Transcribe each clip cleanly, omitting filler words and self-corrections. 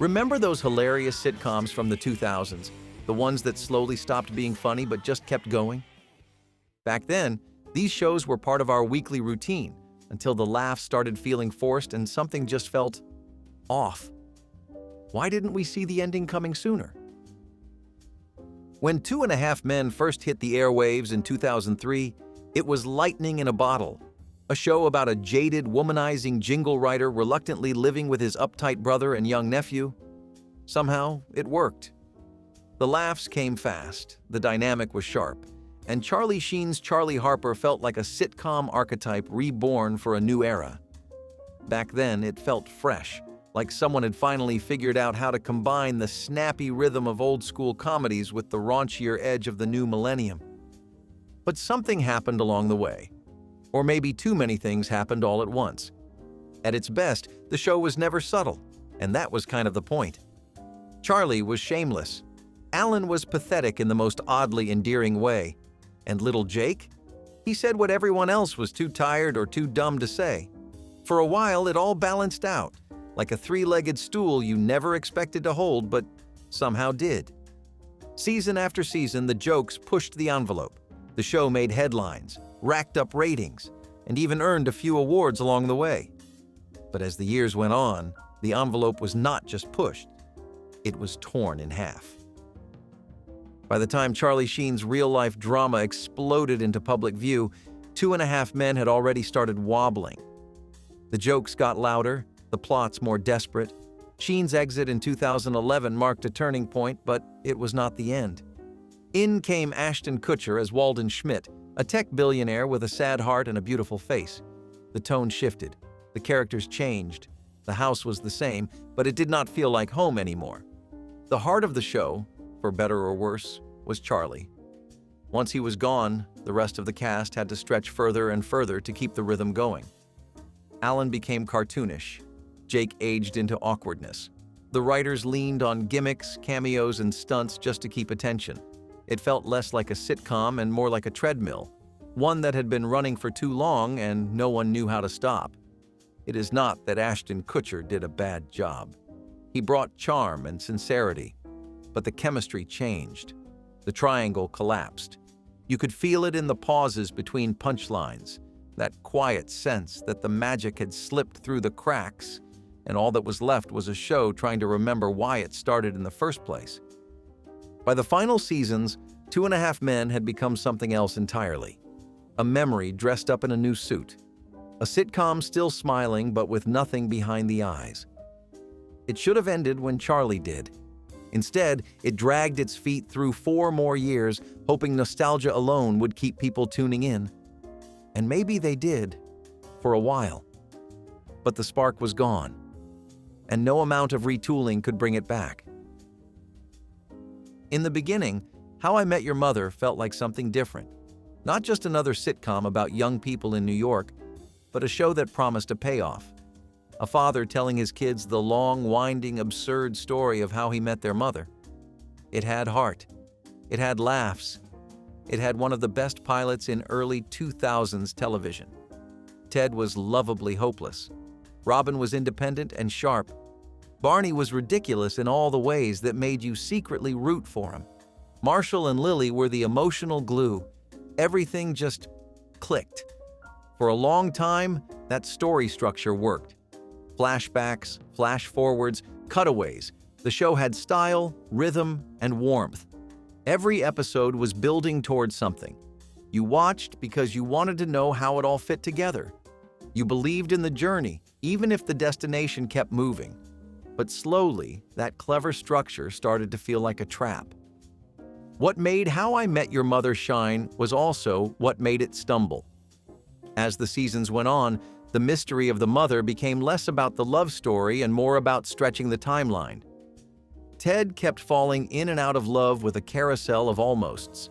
Remember those hilarious sitcoms from the 2000s, the ones that slowly stopped being funny but just kept going? Back then, these shows were part of our weekly routine until the laughs started feeling forced and something just felt off. Why didn't we see the ending coming sooner? When 2.5 Men first hit the airwaves in 2003, it was lightning in a bottle, a show about a jaded, womanizing jingle writer reluctantly living with his uptight brother and young nephew. Somehow, it worked. The laughs came fast, the dynamic was sharp, and Charlie Sheen's Charlie Harper felt like a sitcom archetype reborn for a new era. Back then, it felt fresh, like someone had finally figured out how to combine the snappy rhythm of old-school comedies with the raunchier edge of the new millennium. But something happened along the way. Or maybe too many things happened all at once. At its best, the show was never subtle, and that was kind of the point. Charlie was shameless. Alan was pathetic in the most oddly endearing way. And little Jake? He said what everyone else was too tired or too dumb to say. For a while, it all balanced out, like a three-legged stool you never expected to hold but somehow did. Season after season, the jokes pushed the envelope. The show made headlines, racked up ratings, and even earned a few awards along the way. But as the years went on, the envelope was not just pushed, it was torn in half. By the time Charlie Sheen's real-life drama exploded into public view, 2.5 Men had already started wobbling. The jokes got louder, the plots more desperate. Sheen's exit in 2011 marked a turning point, but it was not the end. In came Ashton Kutcher as Walden Schmidt, a tech billionaire with a sad heart and a beautiful face. The tone shifted. The characters changed. The house was the same, but it did not feel like home anymore. The heart of the show, for better or worse, was Charlie. Once he was gone, the rest of the cast had to stretch further and further to keep the rhythm going. Alan became cartoonish. Jake aged into awkwardness. The writers leaned on gimmicks, cameos, and stunts just to keep attention. It felt less like a sitcom and more like a treadmill, one that had been running for too long and no one knew how to stop. It is not that Ashton Kutcher did a bad job. He brought charm and sincerity, but the chemistry changed. The triangle collapsed. You could feel it in the pauses between punchlines, that quiet sense that the magic had slipped through the cracks, and all that was left was a show trying to remember why it started in the first place. By the final seasons, 2.5 Men had become something else entirely. A memory dressed up in a new suit. A sitcom still smiling but with nothing behind the eyes. It should have ended when Charlie did. Instead, it dragged its feet through 4 more years, hoping nostalgia alone would keep people tuning in. And maybe they did, for a while. But the spark was gone, and no amount of retooling could bring it back. In the beginning, How I Met Your Mother felt like something different. Not just another sitcom about young people in New York, but a show that promised a payoff. A father telling his kids the long, winding, absurd story of how he met their mother. It had heart. It had laughs. It had one of the best pilots in early 2000s television. Ted was lovably hopeless. Robin was independent and sharp. Barney was ridiculous in all the ways that made you secretly root for him. Marshall and Lily were the emotional glue. Everything just clicked. For a long time, that story structure worked. Flashbacks, flash-forwards, cutaways. The show had style, rhythm, and warmth. Every episode was building towards something. You watched because you wanted to know how it all fit together. You believed in the journey, even if the destination kept moving. But slowly, that clever structure started to feel like a trap. What made How I Met Your Mother shine was also what made it stumble. As the seasons went on, the mystery of the mother became less about the love story and more about stretching the timeline. Ted kept falling in and out of love with a carousel of almosts.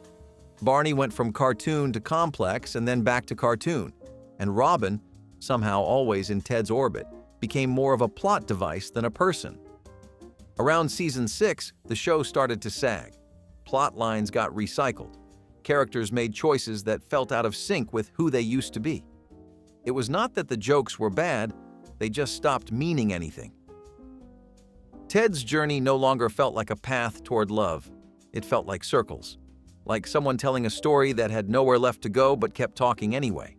Barney went from cartoon to complex and then back to cartoon. And Robin, somehow always in Ted's orbit, became more of a plot device than a person. Around season 6, the show started to sag. Plot lines got recycled. Characters made choices that felt out of sync with who they used to be. It was not that the jokes were bad, they just stopped meaning anything. Ted's journey no longer felt like a path toward love. It felt like circles, like someone telling a story that had nowhere left to go but kept talking anyway.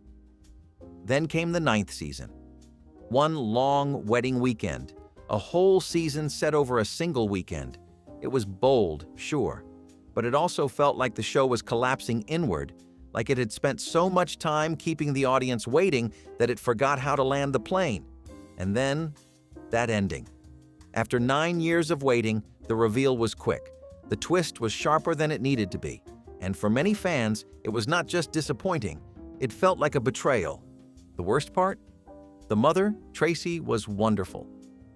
Then came the 9th season. One long wedding weekend, a whole season set over a single weekend. It was bold, sure, but it also felt like the show was collapsing inward, like it had spent so much time keeping the audience waiting that it forgot how to land the plane. And then, that ending. After 9 years of waiting, the reveal was quick. The twist was sharper than it needed to be. And for many fans, it was not just disappointing, it felt like a betrayal. The worst part? The mother, Tracy, was wonderful.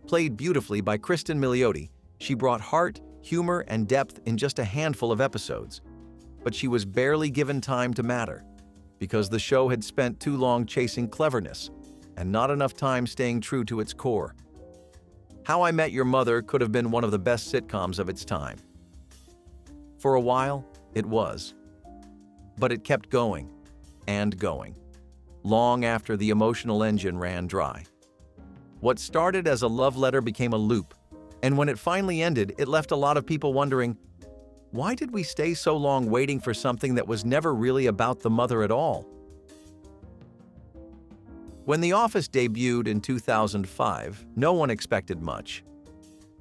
Played beautifully by Kristen Milioti, she brought heart, humor, and depth in just a handful of episodes. But she was barely given time to matter, because the show had spent too long chasing cleverness, and not enough time staying true to its core. How I Met Your Mother could have been one of the best sitcoms of its time. For a while, it was. But it kept going, and going, long after the emotional engine ran dry. What started as a love letter became a loop, and when it finally ended, it left a lot of people wondering, why did we stay so long waiting for something that was never really about the mother at all? When The Office debuted in 2005, no one expected much.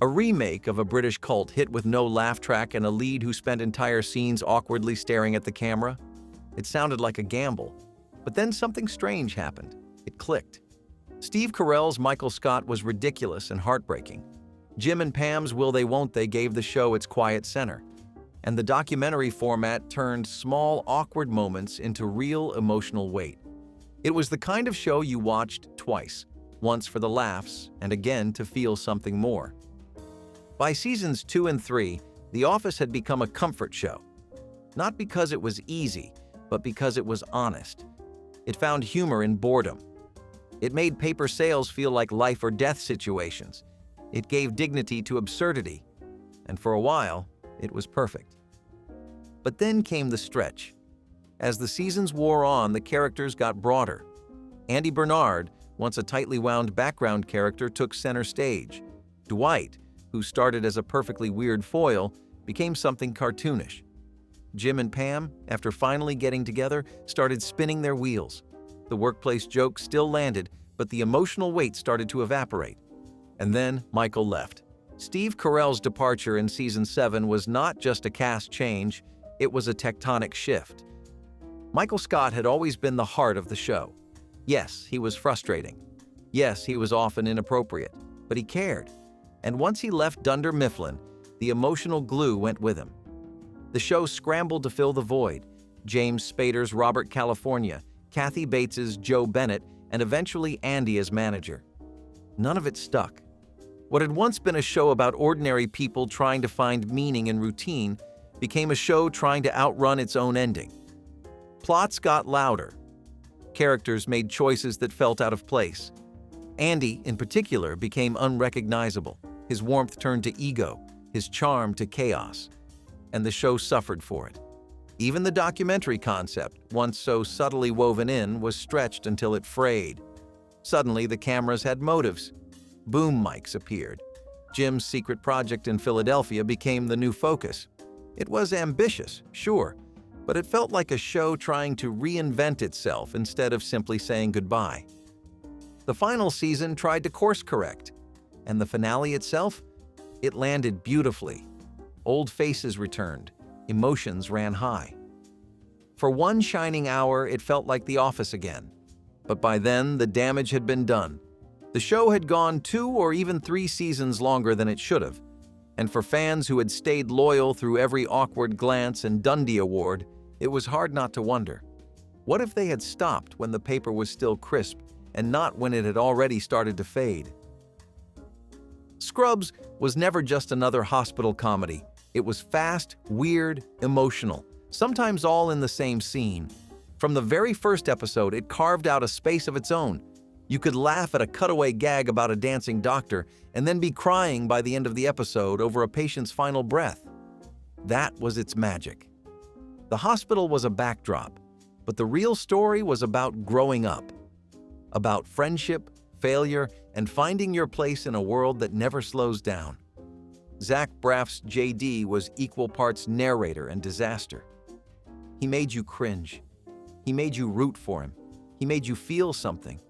A remake of a British cult hit with no laugh track and a lead who spent entire scenes awkwardly staring at the camera. It sounded like a gamble. But then something strange happened. It clicked. Steve Carell's Michael Scott was ridiculous and heartbreaking. Jim and Pam's Will They Won't They gave the show its quiet center. And the documentary format turned small, awkward moments into real emotional weight. It was the kind of show you watched twice, once for the laughs and again to feel something more. By seasons 2 and 3, The Office had become a comfort show. Not because it was easy, but because it was honest. It found humor in boredom. It made paper sales feel like life or death situations. It gave dignity to absurdity. And for a while, it was perfect. But then came the stretch. As the seasons wore on, the characters got broader. Andy Bernard, once a tightly wound background character, took center stage. Dwight, who started as a perfectly weird foil, became something cartoonish. Jim and Pam, after finally getting together, started spinning their wheels. The workplace jokes still landed, but the emotional weight started to evaporate. And then Michael left. Steve Carell's departure in season 7 was not just a cast change, it was a tectonic shift. Michael Scott had always been the heart of the show. Yes, he was frustrating. Yes, he was often inappropriate, but he cared. And once he left Dunder Mifflin, the emotional glue went with him. The show scrambled to fill the void. James Spader's Robert California, Kathy Bates's Joe Bennett, and eventually Andy as manager. None of it stuck. What had once been a show about ordinary people trying to find meaning in routine became a show trying to outrun its own ending. Plots got louder. Characters made choices that felt out of place. Andy, in particular, became unrecognizable. His warmth turned to ego, his charm to chaos. And the show suffered for it. Even the documentary concept, once so subtly woven in, was stretched until it frayed. Suddenly, the cameras had motives. Boom mics appeared. Jim's secret project in Philadelphia became the new focus. It was ambitious, sure, but it felt like a show trying to reinvent itself instead of simply saying goodbye. The final season tried to course correct, and the finale itself? It landed beautifully. Old faces returned, emotions ran high. For one shining hour, it felt like The Office again. But by then, the damage had been done. The show had gone 2 or even 3 seasons longer than it should have. And for fans who had stayed loyal through every awkward glance and Dundie Award, it was hard not to wonder. What if they had stopped when the paper was still crisp and not when it had already started to fade? Scrubs was never just another hospital comedy. It was fast, weird, emotional, sometimes all in the same scene. From the very first episode, it carved out a space of its own. You could laugh at a cutaway gag about a dancing doctor and then be crying by the end of the episode over a patient's final breath. That was its magic. The hospital was a backdrop, but the real story was about growing up. About friendship, failure, and finding your place in a world that never slows down. Zach Braff's JD was equal parts narrator and disaster. He made you cringe. He made you root for him. He made you feel something.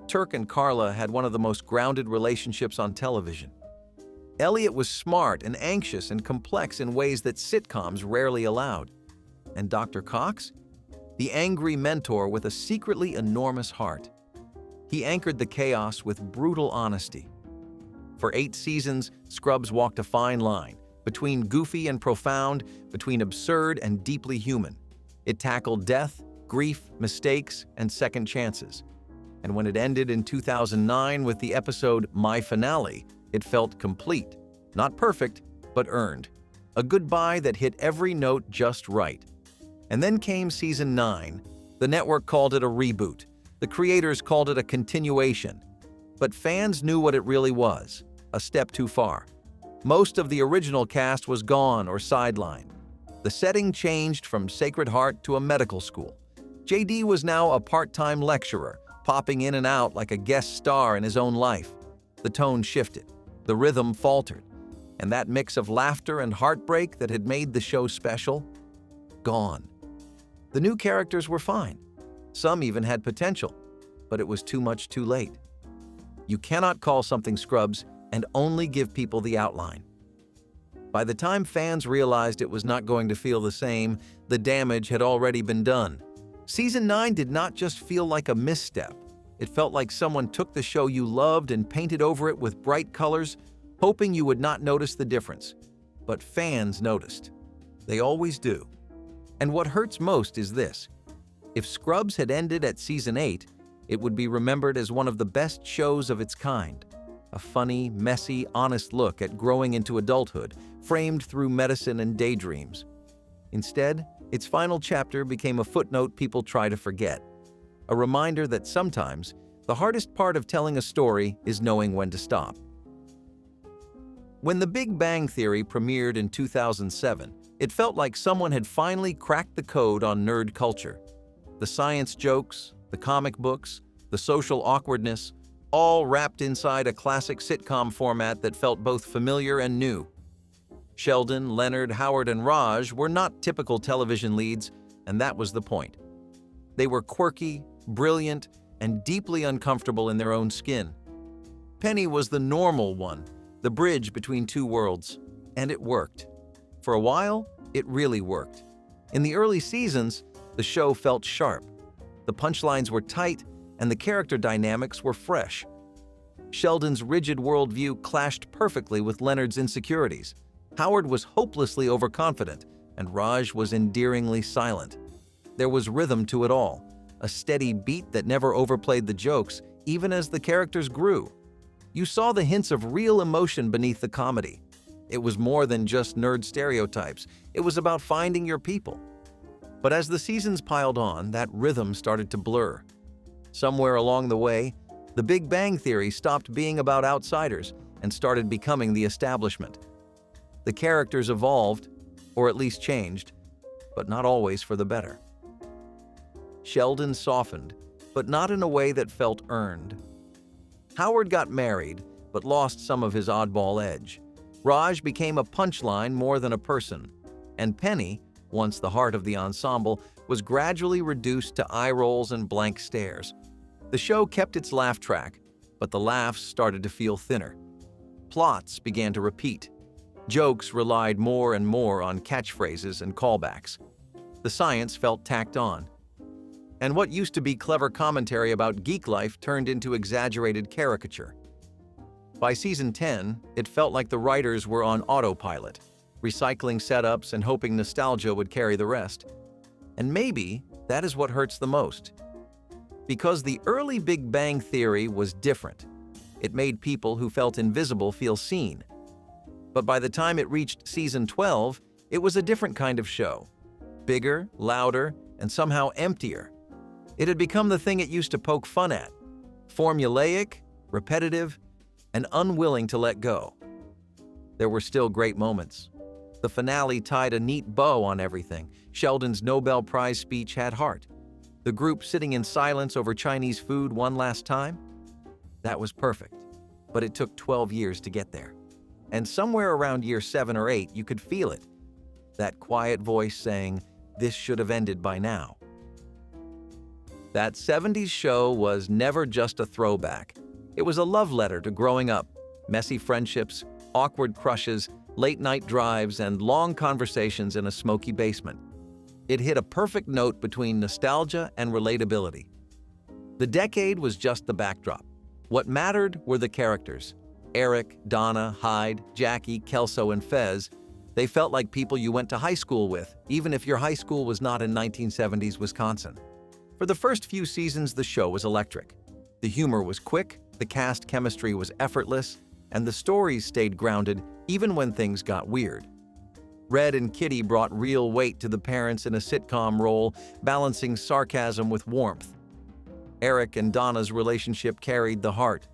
Turk and Carla had one of the most grounded relationships on television. Elliot was smart and anxious and complex in ways that sitcoms rarely allowed. And Dr. Cox? The angry mentor with a secretly enormous heart. He anchored the chaos with brutal honesty. For 8 seasons, Scrubs walked a fine line, between goofy and profound, between absurd and deeply human. It tackled death, grief, mistakes, and second chances. And when it ended in 2009 with the episode My Finale, it felt complete. Not perfect, but earned. A goodbye that hit every note just right. And then came season 9. The network called it a reboot. The creators called it a continuation. But fans knew what it really was, a step too far. Most of the original cast was gone or sidelined. The setting changed from Sacred Heart to a medical school. JD was now a part-time lecturer, popping in and out like a guest star in his own life. The tone shifted, the rhythm faltered, and that mix of laughter and heartbreak that had made the show special, gone. The new characters were fine. Some even had potential, but it was too much too late. You cannot call something Scrubs and only give people the outline. By the time fans realized it was not going to feel the same, the damage had already been done. Season 9 did not just feel like a misstep. It felt like someone took the show you loved and painted over it with bright colors, hoping you would not notice the difference. But fans noticed. They always do. And what hurts most is this. If Scrubs had ended at season 8, it would be remembered as one of the best shows of its kind. A funny, messy, honest look at growing into adulthood, framed through medicine and daydreams. Instead, its final chapter became a footnote people try to forget. A reminder that sometimes, the hardest part of telling a story is knowing when to stop. When The Big Bang Theory premiered in 2007, it felt like someone had finally cracked the code on nerd culture. The science jokes, the comic books, the social awkwardness, all wrapped inside a classic sitcom format that felt both familiar and new. Sheldon, Leonard, Howard, and Raj were not typical television leads, and that was the point. They were quirky, brilliant, and deeply uncomfortable in their own skin. Penny was the normal one, the bridge between two worlds, and it worked. For a while, it really worked. In the early seasons, the show felt sharp. The punchlines were tight, and the character dynamics were fresh. Sheldon's rigid worldview clashed perfectly with Leonard's insecurities. Howard was hopelessly overconfident, and Raj was endearingly silent. There was rhythm to it all, a steady beat that never overplayed the jokes, even as the characters grew. You saw the hints of real emotion beneath the comedy. It was more than just nerd stereotypes. It was about finding your people. But as the seasons piled on, that rhythm started to blur. Somewhere along the way, The Big Bang Theory stopped being about outsiders and started becoming the establishment. The characters evolved, or at least changed, but not always for the better. Sheldon softened, but not in a way that felt earned. Howard got married, but lost some of his oddball edge. Raj became a punchline more than a person, and Penny, once the heart of the ensemble, was gradually reduced to eye rolls and blank stares. The show kept its laugh track, but the laughs started to feel thinner. Plots began to repeat. Jokes relied more and more on catchphrases and callbacks. The science felt tacked on. And what used to be clever commentary about geek life turned into exaggerated caricature. By season 10, it felt like the writers were on autopilot, recycling setups and hoping nostalgia would carry the rest. And maybe that is what hurts the most. Because the early Big Bang Theory was different. It made people who felt invisible feel seen. But by the time it reached season 12, it was a different kind of show. Bigger, louder, and somehow emptier. It had become the thing it used to poke fun at. Formulaic, repetitive, and unwilling to let go. There were still great moments. The finale tied a neat bow on everything. Sheldon's Nobel Prize speech had heart. The group sitting in silence over Chinese food one last time? That was perfect, but it took 12 years to get there. And somewhere around year 7 or 8, you could feel it. That quiet voice saying, "This should have ended by now." That 70s show was never just a throwback. It was a love letter to growing up, messy friendships, awkward crushes, late-night drives, and long conversations in a smoky basement. It hit a perfect note between nostalgia and relatability. The decade was just the backdrop. What mattered were the characters. Eric, Donna, Hyde, Jackie, Kelso, and Fez. They felt like people you went to high school with, even if your high school was not in 1970s Wisconsin. For the first few seasons, the show was electric. The humor was quick, the cast chemistry was effortless, and the stories stayed grounded even when things got weird. Red and Kitty brought real weight to the parents in a sitcom role, balancing sarcasm with warmth. Eric and Donna's relationship carried the heart.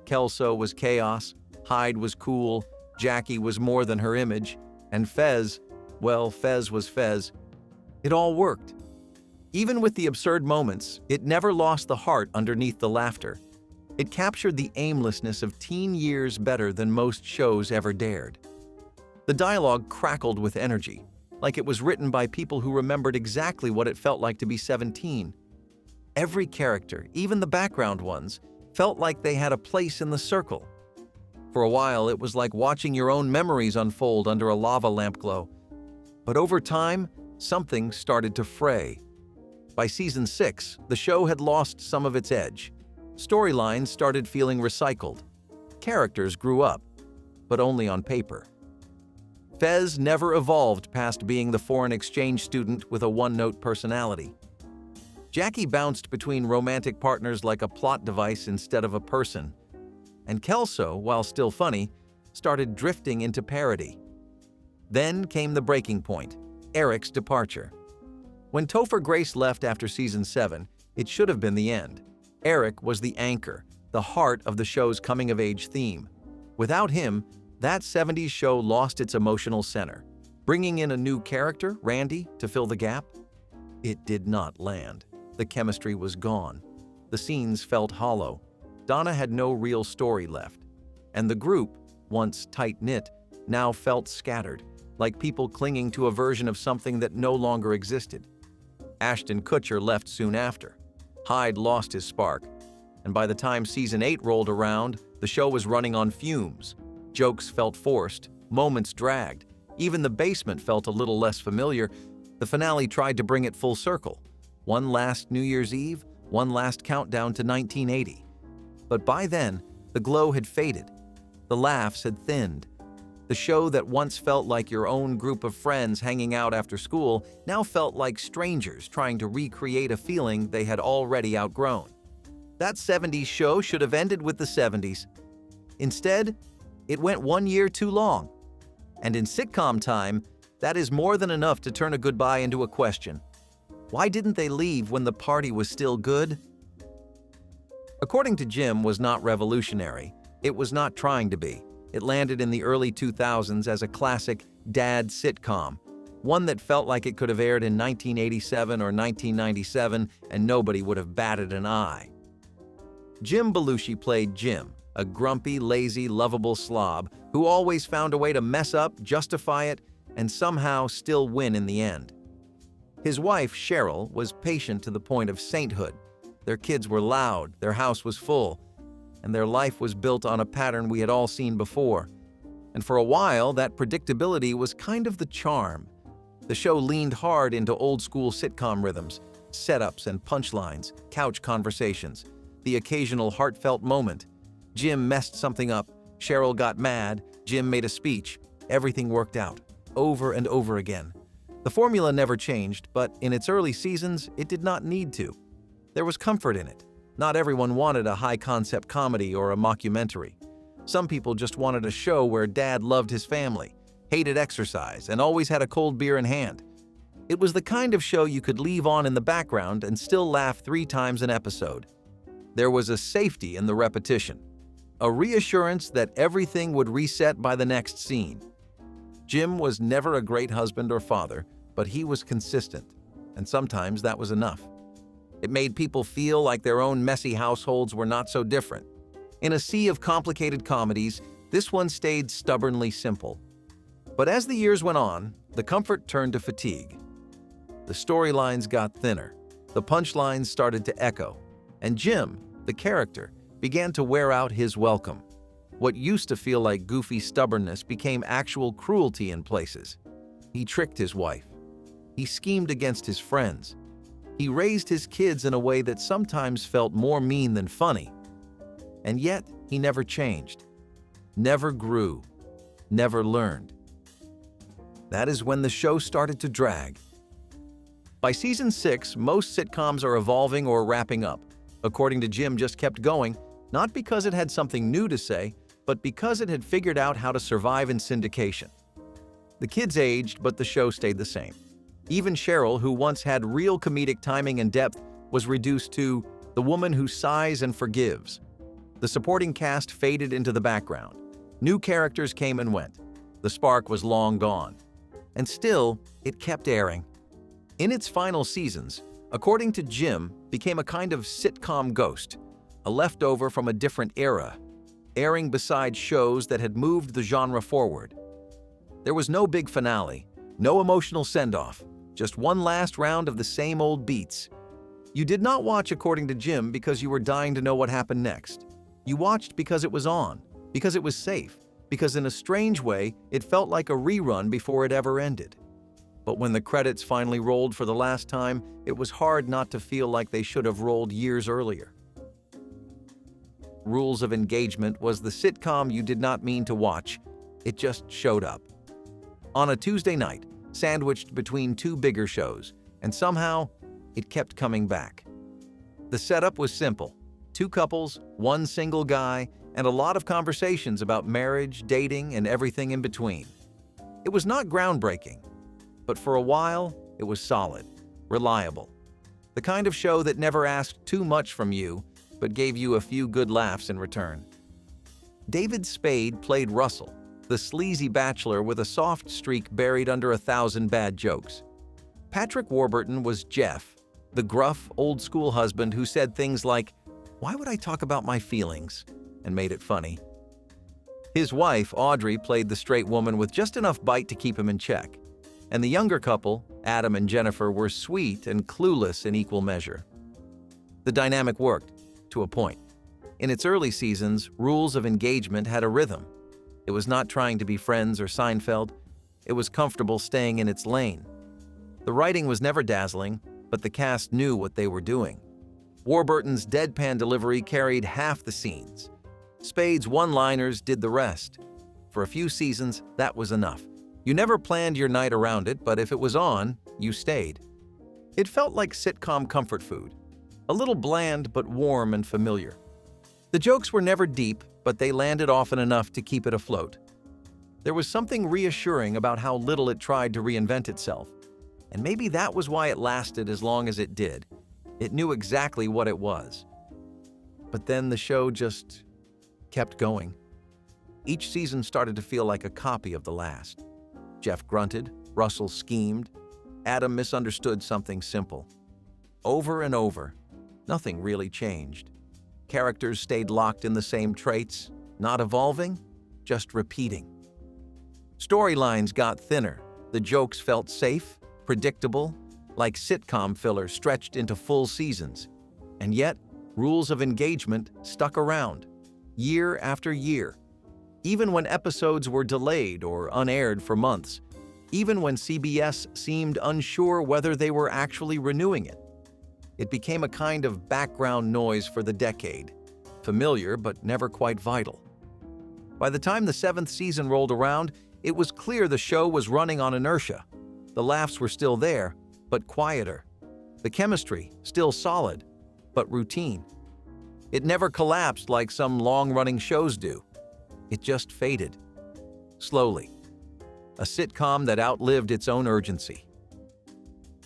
Kelso was chaos, Hyde was cool, Jackie was more than her image, and Fez, well, Fez was Fez. It all worked. Even with the absurd moments, it never lost the heart underneath the laughter. It captured the aimlessness of teen years better than most shows ever dared. The dialogue crackled with energy, like it was written by people who remembered exactly what it felt like to be 17. Every character, even the background ones, felt like they had a place in the circle. For a while, it was like watching your own memories unfold under a lava lamp glow. But over time, something started to fray. By season 6, the show had lost some of its edge. Storylines started feeling recycled. Characters grew up, but only on paper. Fez never evolved past being the foreign exchange student with a one-note personality. Jackie bounced between romantic partners like a plot device instead of a person. And Kelso, while still funny, started drifting into parody. Then came the breaking point, Eric's departure. When Topher Grace left after season 7, it should have been the end. Eric was the anchor, the heart of the show's coming-of-age theme. Without him, that 70s show lost its emotional center. Bringing in a new character, Randy, to fill the gap? It did not land. The chemistry was gone. The scenes felt hollow. Donna had no real story left. And the group, once tight-knit, now felt scattered, like people clinging to a version of something that no longer existed. Ashton Kutcher left soon after. Hyde lost his spark. And by the time season 8 rolled around, the show was running on fumes. Jokes felt forced, moments dragged. Even the basement felt a little less familiar. The finale tried to bring it full circle. One last New Year's Eve, one last countdown to 1980. But by then, the glow had faded. The laughs had thinned. The show that once felt like your own group of friends hanging out after school now felt like strangers trying to recreate a feeling they had already outgrown. That 70s show should have ended with the 70s. Instead, it went 1 year too long. And in sitcom time, that is more than enough to turn a goodbye into a question. Why didn't they leave when the party was still good? According to Jim, was not revolutionary. It was not trying to be. It landed in the early 2000s as a classic dad sitcom, one that felt like it could have aired in 1987 or 1997 and nobody would have batted an eye. Jim Belushi played Jim, a grumpy, lazy, lovable slob who always found a way to mess up, justify it, and somehow still win in the end. His wife, Cheryl, was patient to the point of sainthood. Their kids were loud, their house was full, and their life was built on a pattern we had all seen before. And for a while, that predictability was kind of the charm. The show leaned hard into old-school sitcom rhythms, setups and punchlines, couch conversations, the occasional heartfelt moment. Jim messed something up, Cheryl got mad, Jim made a speech. Everything worked out, over and over again. The formula never changed, but in its early seasons, it did not need to. There was comfort in it. Not everyone wanted a high-concept comedy or a mockumentary. Some people just wanted a show where dad loved his family, hated exercise, and always had a cold beer in hand. It was the kind of show you could leave on in the background and still laugh 3 times an episode. There was a safety in the repetition, a reassurance that everything would reset by the next scene. Jim was never a great husband or father, but he was consistent, and sometimes that was enough. It made people feel like their own messy households were not so different. In a sea of complicated comedies, This one stayed stubbornly simple. But as the years went on, the comfort turned to fatigue. The storylines got thinner, the punchlines started to echo, and Jim, the character, began to wear out his welcome. What used to feel like goofy stubbornness became actual cruelty in places. He tricked his wife. He schemed against his friends. He raised his kids in a way that sometimes felt more mean than funny. And yet, he never changed, never grew, never learned. That is when the show started to drag. By season 6, most sitcoms are evolving or wrapping up. According to Jim, just kept going, not because it had something new to say, but because it had figured out how to survive in syndication. The kids aged, but the show stayed the same. Even Cheryl, who once had real comedic timing and depth, was reduced to the woman who sighs and forgives. The supporting cast faded into the background. New characters came and went. The spark was long gone. And still, it kept airing. In its final seasons, according to Jim, became a kind of sitcom ghost, a leftover from a different era, airing beside shows that had moved the genre forward. There was no big finale, no emotional send-off, just one last round of the same old beats. You did not watch according to Jim because you were dying to know what happened next. You watched because it was on, because it was safe, because in a strange way, it felt like a rerun before it ever ended. But when the credits finally rolled for the last time, it was hard not to feel like they should have rolled years earlier. Rules of Engagement was the sitcom you did not mean to watch. It just showed up. On a Tuesday night, sandwiched between two bigger shows, and somehow, it kept coming back. The setup was simple. Two couples, one single guy, and a lot of conversations about marriage, dating, and everything in between. It was not groundbreaking, but for a while, it was solid, reliable. The kind of show that never asked too much from you, but gave you a few good laughs in return. David Spade played Russell, the sleazy bachelor with a soft streak buried under 1,000 bad jokes. Patrick Warburton was Jeff, the gruff, old-school husband who said things like, "Why would I talk about my feelings?" and made it funny. His wife, Audrey, played the straight woman with just enough bite to keep him in check. And the younger couple, Adam and Jennifer, were sweet and clueless in equal measure. The dynamic worked, to a point. In its early seasons, Rules of Engagement had a rhythm. It was not trying to be Friends or Seinfeld. It was comfortable staying in its lane. The writing was never dazzling, but the cast knew what they were doing. Warburton's deadpan delivery carried half the scenes. Spade's one-liners did the rest. For a few seasons, that was enough. You never planned your night around it, but if it was on, you stayed. It felt like sitcom comfort food, a little bland but warm and familiar. The jokes were never deep, but they landed often enough to keep it afloat. There was something reassuring about how little it tried to reinvent itself, and maybe that was why it lasted as long as it did. It knew exactly what it was. But then the show just kept going. Each season started to feel like a copy of the last. Jeff grunted, Russell schemed, Adam misunderstood something simple. Over and over, nothing really changed. Characters stayed locked in the same traits, not evolving, just repeating. Storylines got thinner, the jokes felt safe, predictable, like sitcom filler stretched into full seasons. And yet, Rules of Engagement stuck around, year after year. Even when episodes were delayed or unaired for months, even when CBS seemed unsure whether they were actually renewing it. It became a kind of background noise for the decade, familiar but never quite vital. By the time the 7th season rolled around, it was clear the show was running on inertia. The laughs were still there, but quieter. The chemistry, still solid, but routine. It never collapsed like some long-running shows do. It just faded. Slowly. A sitcom that outlived its own urgency.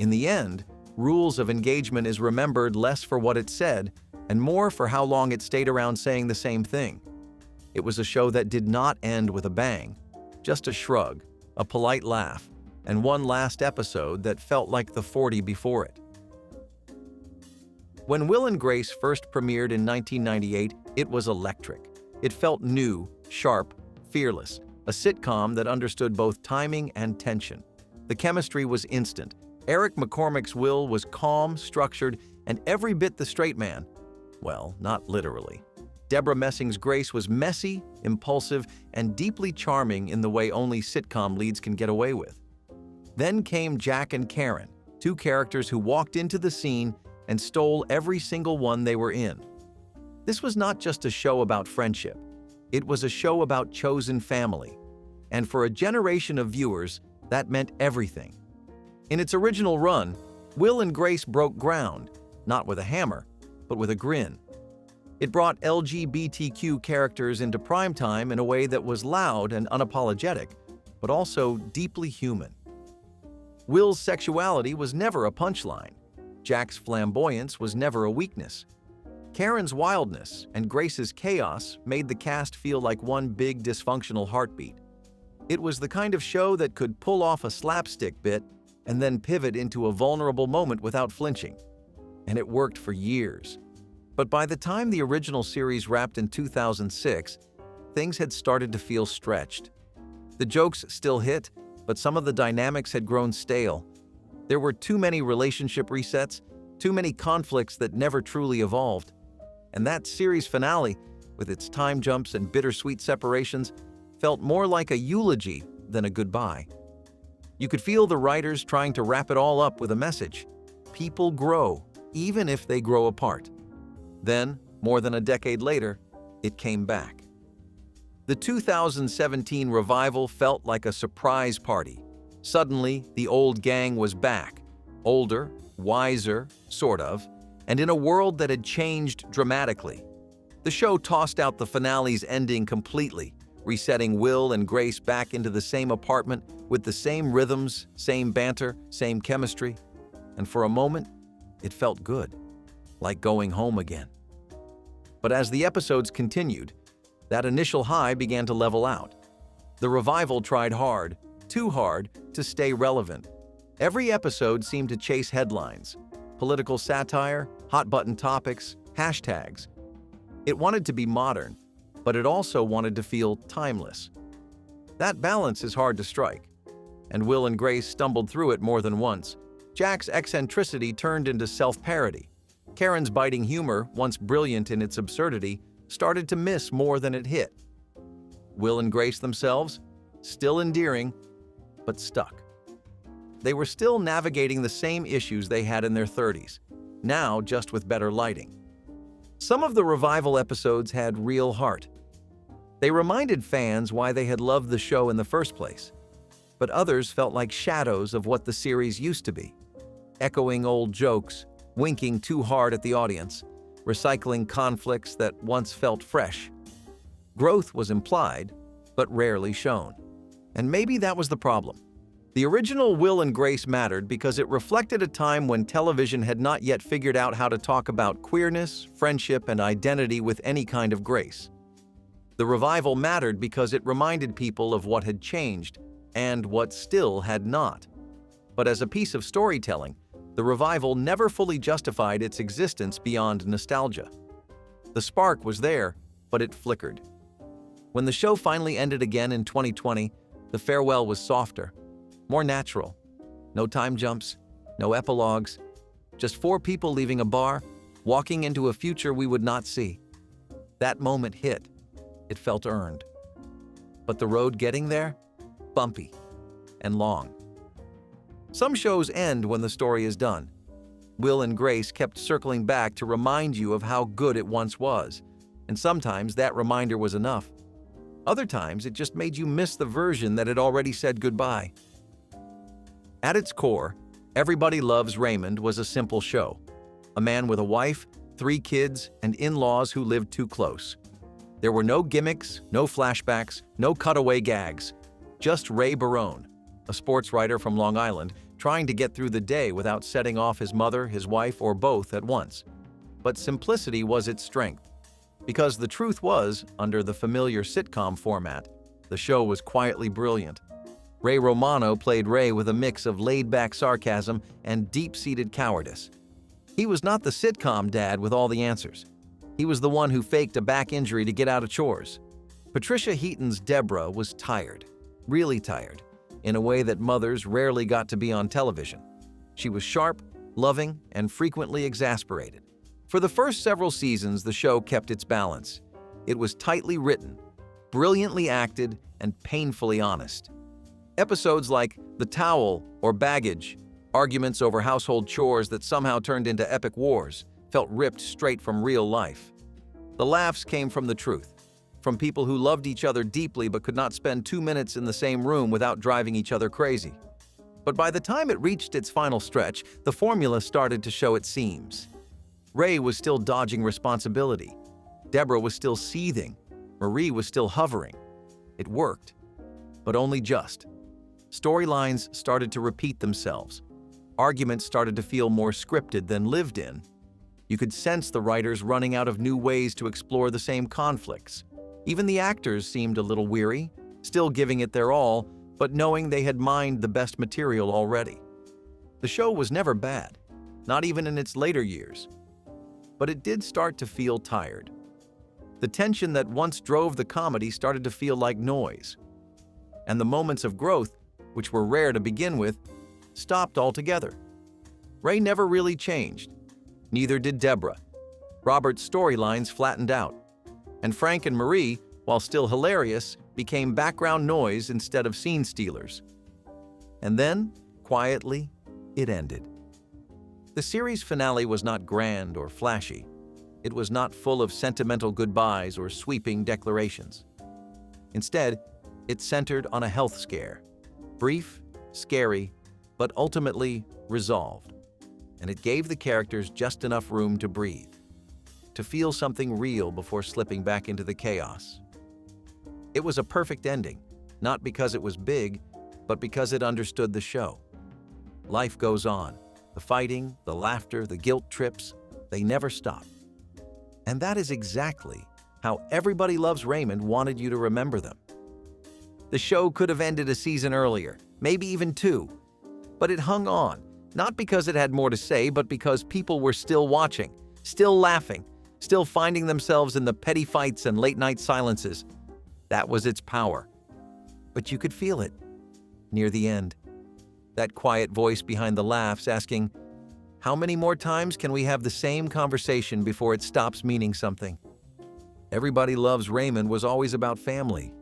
In the end, Rules of Engagement is remembered less for what it said and more for how long it stayed around saying the same thing. It was a show that did not end with a bang, just a shrug, a polite laugh, and one last episode that felt like the 40 before it. When Will and Grace first premiered in 1998, it was electric. It felt new, sharp, Fearless, a sitcom that understood both timing and tension. The chemistry was instant. Eric McCormick's Will was calm, structured, and every bit the straight man. Well, not literally. Deborah Messing's Grace was messy, impulsive, and deeply charming in the way only sitcom leads can get away with. Then came Jack and Karen, two characters who walked into the scene and stole every single one they were in. This was not just a show about friendship. It was a show about chosen family. And for a generation of viewers, that meant everything. In its original run, Will and Grace broke ground, not with a hammer, but with a grin. It brought LGBTQ characters into primetime in a way that was loud and unapologetic, but also deeply human. Will's sexuality was never a punchline. Jack's flamboyance was never a weakness. Karen's wildness and Grace's chaos made the cast feel like one big dysfunctional heartbeat. It was the kind of show that could pull off a slapstick bit and then pivot into a vulnerable moment without flinching. And it worked for years. But by the time the original series wrapped in 2006, things had started to feel stretched. The jokes still hit, but some of the dynamics had grown stale. There were too many relationship resets, too many conflicts that never truly evolved. And that series finale, with its time jumps and bittersweet separations, felt more like a eulogy than a goodbye. You could feel the writers trying to wrap it all up with a message. People grow, even if they grow apart. Then, more than a decade later, it came back. The 2017 revival felt like a surprise party. Suddenly, the old gang was back. Older, wiser, sort of, and in a world that had changed dramatically. The show tossed out the finale's ending completely, resetting Will and Grace back into the same apartment with the same rhythms, same banter, same chemistry. And for a moment, it felt good, like going home again. But as the episodes continued, that initial high began to level out. The revival tried hard, too hard, to stay relevant. Every episode seemed to chase headlines, political satire, hot-button topics, hashtags. It wanted to be modern, but it also wanted to feel timeless. That balance is hard to strike, and Will and Grace stumbled through it more than once. Jack's eccentricity turned into self-parody. Karen's biting humor, once brilliant in its absurdity, started to miss more than it hit. Will and Grace themselves, still endearing, but stuck. They were still navigating the same issues they had in their 30s, now just with better lighting. Some of the revival episodes had real heart. They reminded fans why they had loved the show in the first place, but others felt like shadows of what the series used to be, echoing old jokes, winking too hard at the audience, recycling conflicts that once felt fresh. Growth was implied, but rarely shown. And maybe that was the problem. The original Will and Grace mattered because it reflected a time when television had not yet figured out how to talk about queerness, friendship, and identity with any kind of grace. The revival mattered because it reminded people of what had changed and what still had not. But as a piece of storytelling, the revival never fully justified its existence beyond nostalgia. The spark was there, but it flickered. When the show finally ended again in 2020, the farewell was softer, more natural. No time jumps, no epilogues, just four people leaving a bar, walking into a future we would not see. That moment hit. It felt earned. But the road getting there? Bumpy and long. Some shows end when the story is done. Will and Grace kept circling back to remind you of how good it once was, and sometimes that reminder was enough. Other times, it just made you miss the version that had already said goodbye. At its core, Everybody Loves Raymond was a simple show. A man with a wife, 3 kids, and in-laws who lived too close. There were no gimmicks, no flashbacks, no cutaway gags. Just Ray Barone, a sports writer from Long Island, trying to get through the day without setting off his mother, his wife, or both at once. But simplicity was its strength. Because the truth was, under the familiar sitcom format, the show was quietly brilliant. Ray Romano played Ray with a mix of laid-back sarcasm and deep-seated cowardice. He was not the sitcom dad with all the answers. He was the one who faked a back injury to get out of chores. Patricia Heaton's Deborah was tired, really tired, in a way that mothers rarely got to be on television. She was sharp, loving, and frequently exasperated. For the first several seasons, the show kept its balance. It was tightly written, brilliantly acted, and painfully honest. Episodes like The Towel or Baggage, arguments over household chores that somehow turned into epic wars, felt ripped straight from real life. The laughs came from the truth, from people who loved each other deeply but could not spend 2 minutes in the same room without driving each other crazy. But by the time it reached its final stretch, the formula started to show its seams. Ray was still dodging responsibility. Deborah was still seething. Marie was still hovering. It worked, but only just. Storylines started to repeat themselves. Arguments started to feel more scripted than lived in. You could sense the writers running out of new ways to explore the same conflicts. Even the actors seemed a little weary, still giving it their all, but knowing they had mined the best material already. The show was never bad, not even in its later years. But it did start to feel tired. The tension that once drove the comedy started to feel like noise. And the moments of growth, which were rare to begin with, stopped altogether. Ray never really changed. Neither did Deborah. Robert's storylines flattened out. And Frank and Marie, while still hilarious, became background noise instead of scene stealers. And then, quietly, it ended. The series finale was not grand or flashy. It was not full of sentimental goodbyes or sweeping declarations. Instead, it centered on a health scare. Brief, scary, but ultimately resolved. And it gave the characters just enough room to breathe, to feel something real before slipping back into the chaos. It was a perfect ending, not because it was big, but because it understood the show. Life goes on. The fighting, the laughter, the guilt trips, they never stop. And that is exactly how Everybody Loves Raymond wanted you to remember them. The show could have ended a season earlier, maybe even 2. But it hung on, not because it had more to say, but because people were still watching, still laughing, still finding themselves in the petty fights and late-night silences. That was its power. But you could feel it near the end. That quiet voice behind the laughs asking, "How many more times can we have the same conversation before it stops meaning something?" Everybody Loves Raymond was always about family.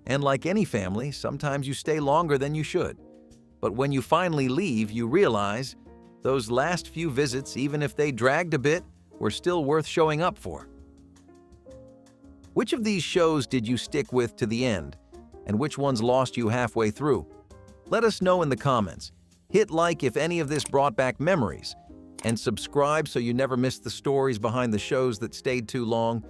And like any family, sometimes you stay longer than you should. But when you finally leave, you realize those last few visits, even if they dragged a bit, were still worth showing up for. Which of these shows did you stick with to the end, and which ones lost you halfway through? Let us know in the comments. Hit like if any of this brought back memories, and subscribe so you never miss the stories behind the shows that stayed too long.